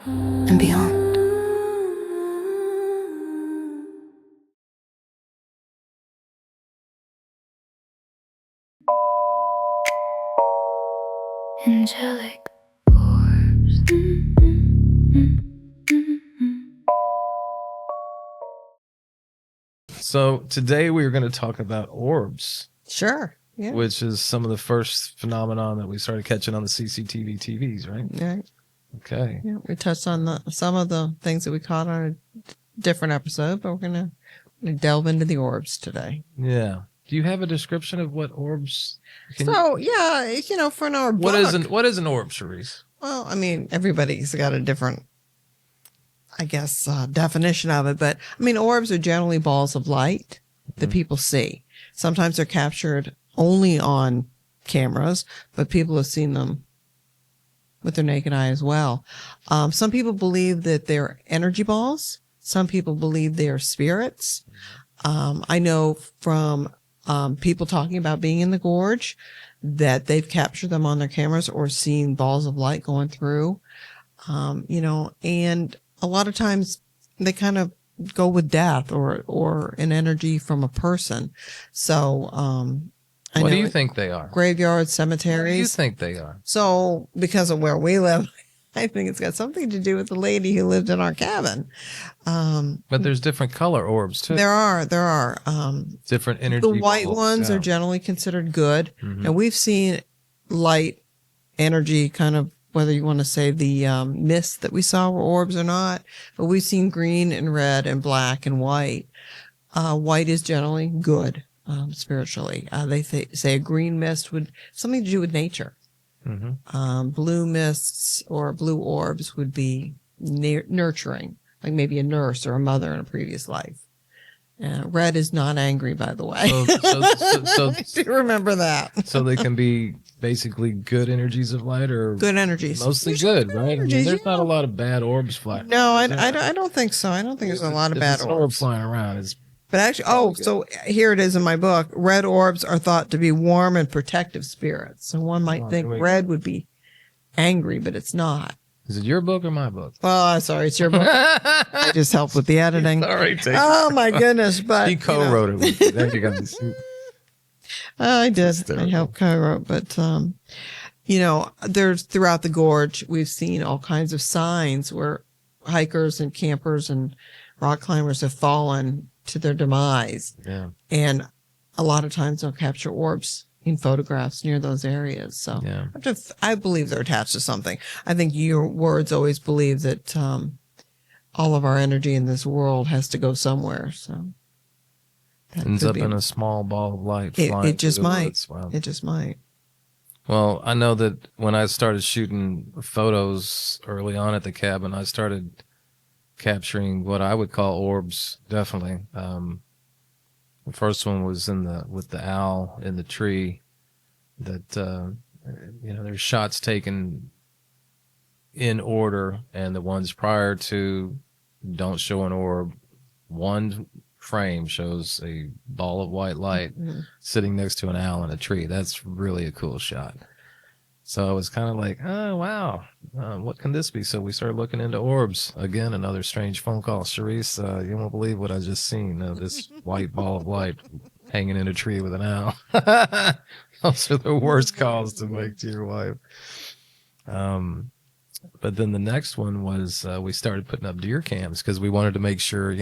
and beyond. Angelic Orbs. So today we are going to talk about orbs. Sure. Yeah. Which is some of the first phenomenon that we started catching on the CCTV TVs, right? Yeah. Okay. Yeah. We touched on some of the things that we caught on a different episode, but we're gonna delve into the orbs today. Yeah. Do you have a description of what orbs? For an orb. What is an orb, Charisse? Well, I mean, everybody's got a different, I guess, definition of it. But I mean, orbs are generally balls of light that people see. Sometimes they're captured only on cameras, but people have seen them with their naked eye as well. Some people believe that they're energy balls. Some people believe they are spirits. I know from people talking about being in the gorge that they've captured them on their cameras or seen balls of light going through, and a lot of times they kind of go with death or an energy from a person. So, what do you think they are? Graveyards, cemeteries. What do you think they are? So, because of where we live, I think it's got something to do with the lady who lived in our cabin. But there's different color orbs too. There are. Different energy. The white balls, ones yeah. are generally considered good. And we've seen light energy, kind of, whether you want to say the mist that we saw were orbs or not, but we've seen green and red and black and white. White is generally good spiritually. They say a green mist would something to do with nature. Blue mists or blue orbs would be nurturing, like maybe a nurse or a mother in a previous life. Red is not angry, by the way. So Do you remember that? So they can be basically good energies of light, or Good energies. mostly good, right? I mean, there's not a lot of bad orbs flying. No, I don't think so. I don't think there's a lot of If bad it's an orb orbs. flying around. It's But actually, so here it is in my book. Red orbs are thought to be warm and protective spirits. So one might think red would be angry, but it's not. Is it your book or my book? Well, I'm sorry, it's your book. I just helped with the editing. Sorry, Oh my goodness! But he co-wrote it with you. There you go. I did. I helped co-wrote, but there's throughout the gorge we've seen all kinds of signs where hikers and campers and rock climbers have fallen to their demise. Yeah. And a lot of times they'll capture orbs in photographs near those areas. So Yeah. I believe they're attached to something. I think your words always believe that all of our energy in this world has to go somewhere. So that Ends could up be- in a small ball of light flying. it just through the might. woods. Wow. It just might. Well, I know that when I started shooting photos early on at the cabin, I started capturing what I would call orbs. Definitely. The first one was with the owl in the tree. That there's shots taken in order, and the ones prior to don't show an orb. One frame shows a ball of white light sitting next to an owl in a tree. That's really a cool shot. So I was kind of like, oh, wow, what can this be? So we started looking into orbs. Again, another strange phone call. Charisse, you won't believe what I just seen. This white ball of light hanging in a tree with an owl. Those are the worst calls to make to your wife. But then the next one was we started putting up deer cams because we wanted to make sure,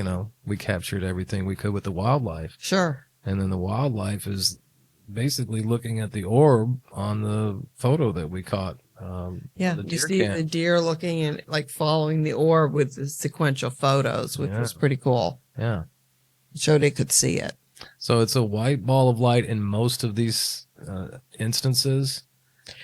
we captured everything we could with the wildlife. Sure. And then the wildlife is basically looking at the orb on the photo that we caught. Yeah, the you deer see cam. the deer looking and like following the orb with the sequential photos, which was pretty cool. Yeah. It showed they could see it. So it's a white ball of light in most of these instances.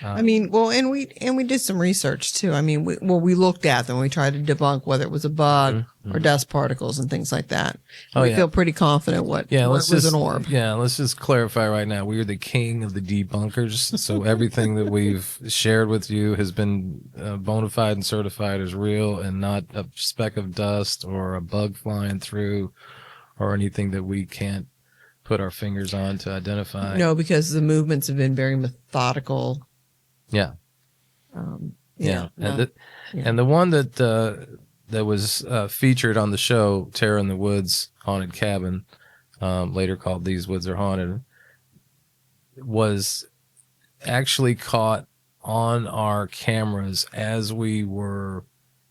I mean, well, and we did some research too. I mean, we looked at them. We tried to debunk whether it was a bug or dust particles and things like that. We feel pretty confident what was an orb. Yeah, let's just clarify right now. We are the king of the debunkers. So everything that we've shared with you has been bona fide and certified as real, and not a speck of dust or a bug flying through or anything that we can't put our fingers on to identify. No, because the movements have been very methodical. Yeah. Yeah. no. And the one that that was featured on the show, Terror in the Woods Haunted Cabin, later called These Woods Are Haunted, was actually caught on our cameras as we were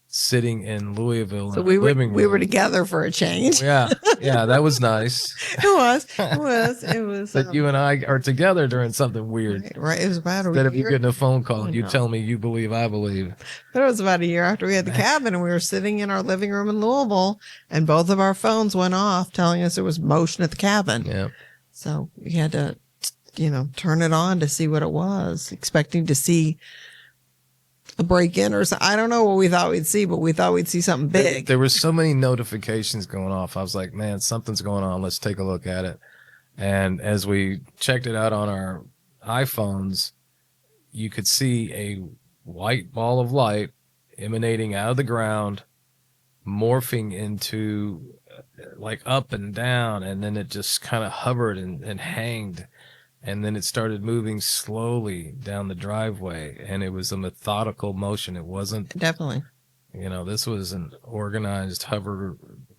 sitting in Louisville So in our living room. we were together for a change. Yeah, that was nice. It was. That you and I are together during something weird. Right. It was about a Instead of you year. getting a phone call and you know. tell me you believe I believe. But it was about a year after we had the cabin, and we were sitting in our living room in Louisville, and both of our phones went off telling us there was motion at the cabin. Yeah. So we had to, turn it on to see what it was, expecting to see a break in or something. I don't know what we thought we'd see, but we thought we'd see something big. There were so many notifications going off. I was like, man, something's going on. Let's take a look at it. And as we checked it out on our iPhones, you could see a white ball of light emanating out of the ground, morphing into like up and down. And then it just kind of hovered and hanged. And then it started moving slowly down the driveway, and it was a methodical motion. It wasn't, Definitely. this was an organized hover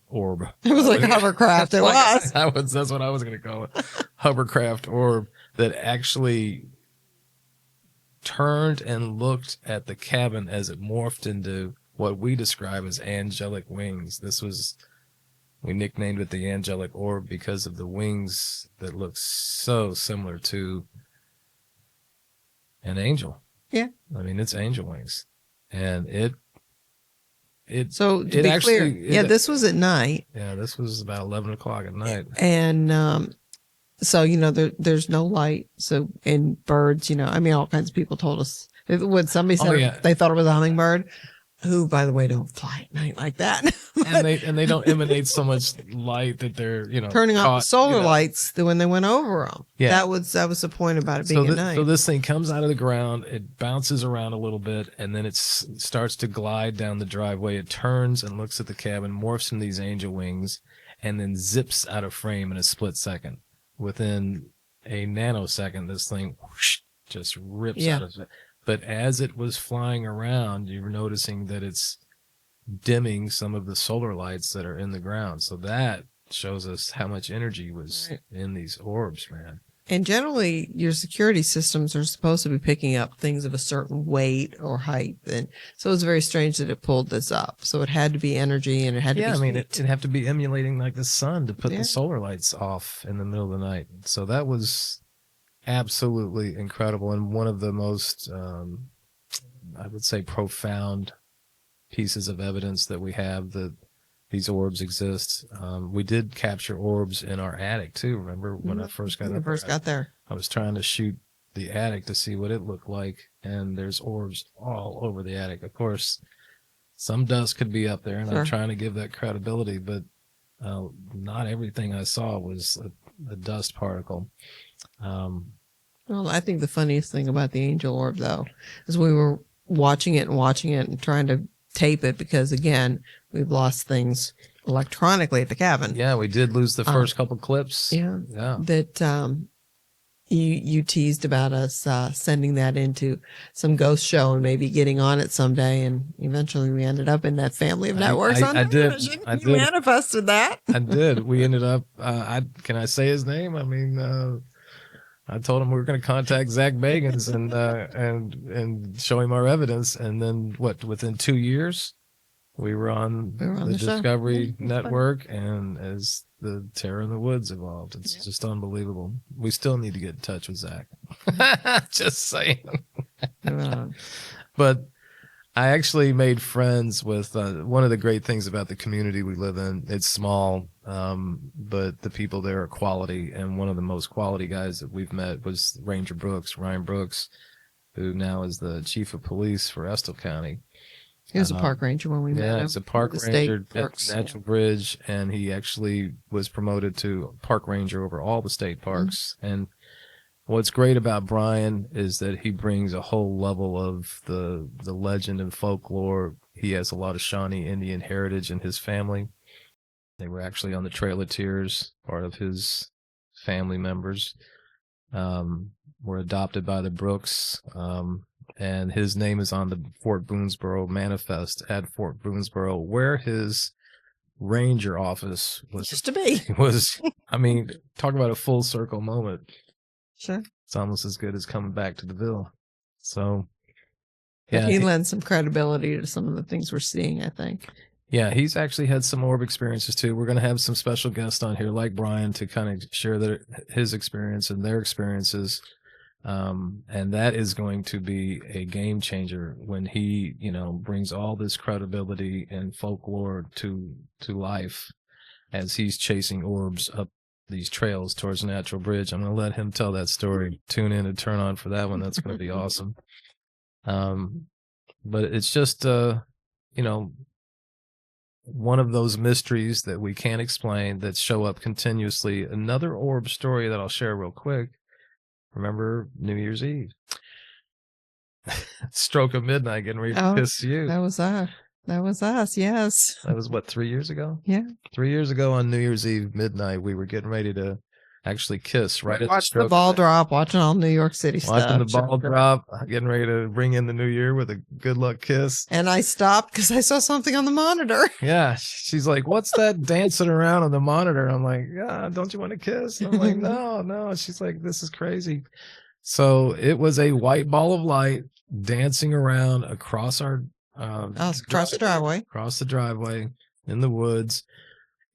orb. It was like a hovercraft. It was. That's what I was going to call it. Hovercraft orb that actually turned and looked at the cabin as it morphed into what we describe as angelic wings. We nicknamed it the Angelic Orb because of the wings that look so similar to an angel. Yeah. I mean, it's angel wings. And So to be clear, this was at night. Yeah, this was about 11 o'clock at night. And so, there's no light. So, and birds, all kinds of people told us. When somebody said they thought it was a hummingbird, who, by the way, don't fly at night like that. and they don't emanate so much light that they're turning off the solar lights when they went over them. Yeah, that was the point about it being at night. So this thing comes out of the ground, it bounces around a little bit, and then it starts to glide down the driveway. It turns and looks at the cabin, morphs in these angel wings, and then zips out of frame in a split second. Within a nanosecond, this thing whoosh, just rips out of it. But as it was flying around, you were noticing that it's dimming some of the solar lights that are in the ground. So that shows us how much energy was in these orbs, man. And generally, your security systems are supposed to be picking up things of a certain weight or height. And so it's very strange that it pulled this up. So it had to be energy, and it had to be heat. It'd have to be emulating like the sun to put the solar lights off in the middle of the night. So that was absolutely incredible, and one of the most I would say profound pieces of evidence that we have that these orbs exist. We did capture orbs in our attic too. Remember when I first got there? I was trying to shoot the attic to see what it looked like, and there's orbs all over the attic. Of course, some dust could be up there, and I'm trying to give that credibility, but not everything I saw was a dust particle. Well, I think the funniest thing about the angel orb, though, is we were watching it and trying to tape it because, again, we've lost things electronically at the cabin. Yeah, we did lose the first couple clips. Yeah. That you teased about us sending that into some ghost show and maybe getting on it someday, and eventually we ended up in that family of networks on television. I did. You manifested that. I did. We ended up. Can I say his name? I mean. I told him we were going to contact Zach Bagans and show him our evidence. And then within 2 years, we were on the Discovery Network, and as the Terror in the Woods evolved, it's just unbelievable. We still need to get in touch with Zach. Just saying. But I actually made friends with one of the great things about the community we live in. It's small, but the people there are quality. And one of the most quality guys that we've met was Ryan Brooks, who now is the chief of police for Estill County. He was a park ranger when we met him. Yeah, he's a park ranger at Natural Bridge, and he actually was promoted to park ranger over all the state parks. Mm-hmm. And what's great about Brian is that he brings a whole level of the legend and folklore. He has a lot of Shawnee Indian heritage in his family. They were actually on the Trail of Tears, part of his family members. Were adopted by the Brooks. and his name is on the Fort Boonesboro manifest at Fort Boonesboro, where his ranger office Used to be. was. I mean, talk about a full circle moment. Sure. It's almost as good as coming back to the Ville. So, But yeah, he lends some credibility to some of the things we're seeing, I think. yeah, he's actually had some orb experiences too. We're going to have some special guests on here, like Brian, to kind of share his experience and their experiences. And that is going to be a game changer when he, brings all this credibility and folklore to life as he's chasing orbs up these trails towards Natural Bridge. I'm going to let him tell that story. Tune in and turn on for that one. That's going to be awesome. But it's just, one of those mysteries that we can't explain that show up continuously. Another orb story that I'll share real quick. Remember New Year's Eve? Stroke of midnight, getting ready to kiss you. That was us. That was us, yes. That was what, 3 years ago? Yeah. 3 years ago on New Year's Eve midnight, we were getting ready to actually kiss right at Watch the ball drop, watching all New York City stuff. Watching the ball drop, getting ready to bring in the new year with a good luck kiss. And I stopped because I saw something on the monitor. Yeah. She's like, what's that dancing around on the monitor? I'm like, yeah, don't you want to kiss? I'm like, no. She's like, this is crazy. So it was a white ball of light dancing around across our across the driveway. Across the driveway in the woods.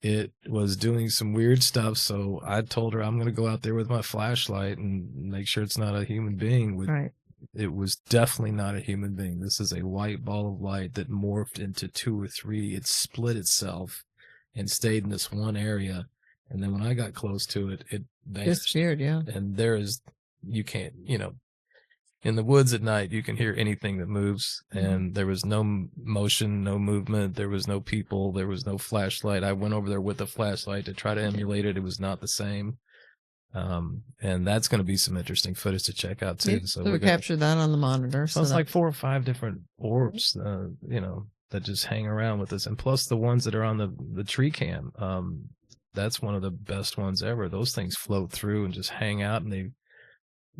It was doing some weird stuff, so I told her I'm going to go out there with my flashlight and make sure it's not a human being. Right. It was definitely not a human being. This is a white ball of light that morphed into 2 or 3. It split itself and stayed in this one area. And then when I got close to it, it vanished. Disappeared, yeah. And you can't, in the woods at night, you can hear anything that moves, and there was no motion, no movement. There was no people. There was no flashlight. I went over there with a flashlight to try to emulate it. It was not the same. And that's going to be some interesting footage to check out too. Yeah, so we captured that on the monitor. So it's like 4 or 5 different orbs, that just hang around with us. And plus the ones that are on the tree cam. That's one of the best ones ever. Those things float through and just hang out, and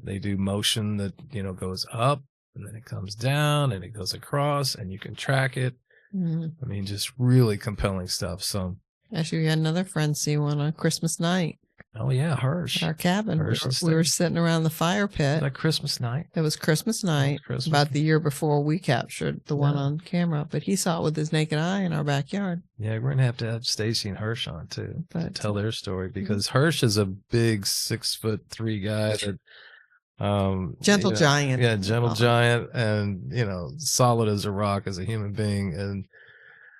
they do motion that, goes up and then it comes down and it goes across and you can track it. Mm-hmm. I mean, just really compelling stuff. So actually, we had another friend see one on Christmas night. Oh yeah, Hirsch. At our cabin. Hirsch We were sitting around the fire pit. Was that Christmas night? It was Christmas night, about the year before we captured the one on camera. But he saw it with his naked eye in our backyard. Yeah, we're gonna have to have Stacy and Hirsch on too to tell their story, because Hirsch is a big 6'3" guy that gentle giant. Yeah, gentle giant, and solid as a rock as a human being. And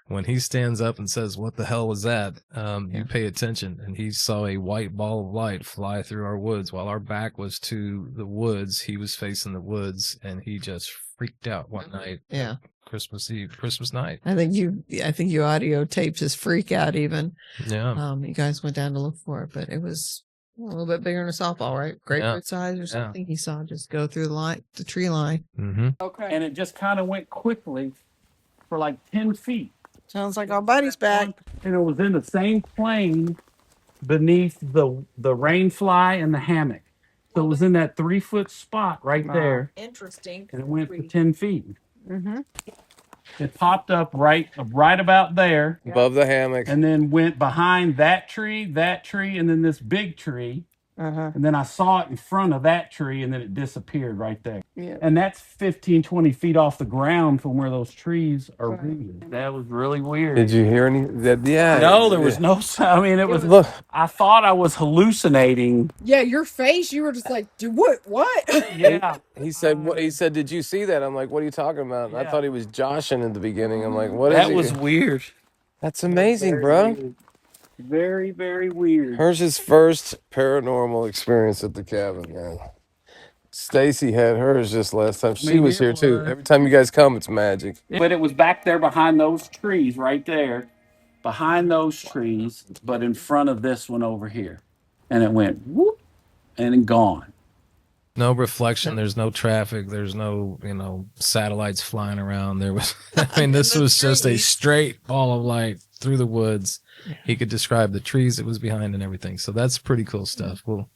when he stands up and says, "What the hell was that?" You pay attention, and he saw a white ball of light fly through our woods while our back was to the woods. He was facing the woods, and he just freaked out one night. Yeah, Christmas Eve, Christmas night. I think you audio taped his freak out even. Yeah. You guys went down to look for it, but it was a little bit bigger than a softball, right? Grapefruit size or something. He saw just go through the tree line. Mm-hmm. Okay. And it just kind of went quickly for like 10 feet. Sounds like our buddy's back. And it was in the same plane beneath the rain fly and the hammock. So it was in that 3-foot spot right there. Interesting. And it went for 10 feet. Mm-hmm. It popped up right about there. Above the hammock. And then went behind that tree, and then this big tree. And then I saw it in front of that tree, and then it disappeared right there. Yeah. And that's 15, 20 feet off the ground from where those trees are rooted. That was really weird. Did you hear any? Yeah. No, there was no sound. I mean, it was. Look. I thought I was hallucinating. Yeah, your face, you were just like, dude, what? Yeah. He said, "Did you see that?" I'm like, "What are you talking about?" Yeah. I thought he was joshing in the beginning. I'm like, "What is That was weird. That's amazing, bro." Weird. Very, very weird. Hirsch's first paranormal experience at the cabin, man. Stacy had hers just last time. She was here too. Every time you guys come, it's magic. But it was back there behind those trees right there. Behind those trees, but in front of this one over here. And it went whoop and then gone. No reflection. There's no traffic. There's no, satellites flying around. There was, this was just a straight ball of light through the woods. He could describe the trees it was behind and everything. So that's pretty cool stuff. We'll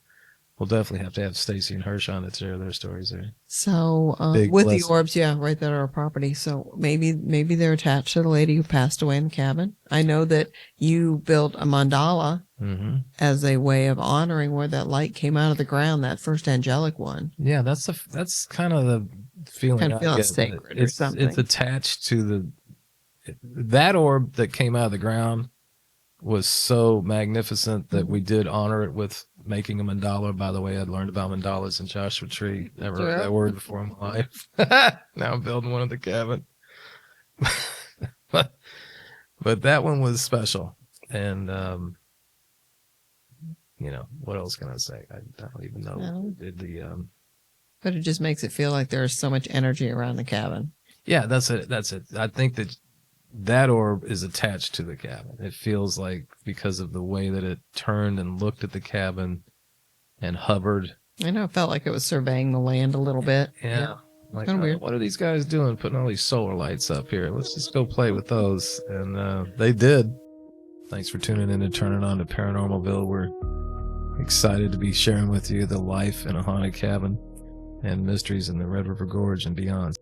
we'll definitely have to have Stacy and Hirsch on to share their stories there. So Big with blessing. the orbs, yeah, right there at our property. So maybe they're attached to the lady who passed away in the cabin. I know that you built a mandala Mm-hmm. as a way of honoring where that light came out of the ground, that first angelic one. Yeah, that's kind of the feeling. Kind of I feeling get. sacred or something. It's attached to that orb that came out of the ground was so magnificent that we did honor it with making a mandala. By the way, I'd learned about mandalas in Joshua Tree. Never heard that word before in my life. Now I'm building one at the cabin. but that one was special. And, you know, what else can I say? I don't even know. No. But it just makes it feel like there's so much energy around the cabin. Yeah, that's it. I think that orb is attached to the cabin. It feels like because of the way that it turned and looked at the cabin and hovered. I know it felt like it was surveying the land a little bit. Yeah. Like, Kinda weird. What are these guys doing? Putting all these solar lights up here. Let's just go play with those. And they did. Thanks for tuning in and turning on to Paranormal Ville. We're excited to be sharing with you the life in a haunted cabin and mysteries in the Red River Gorge and beyond.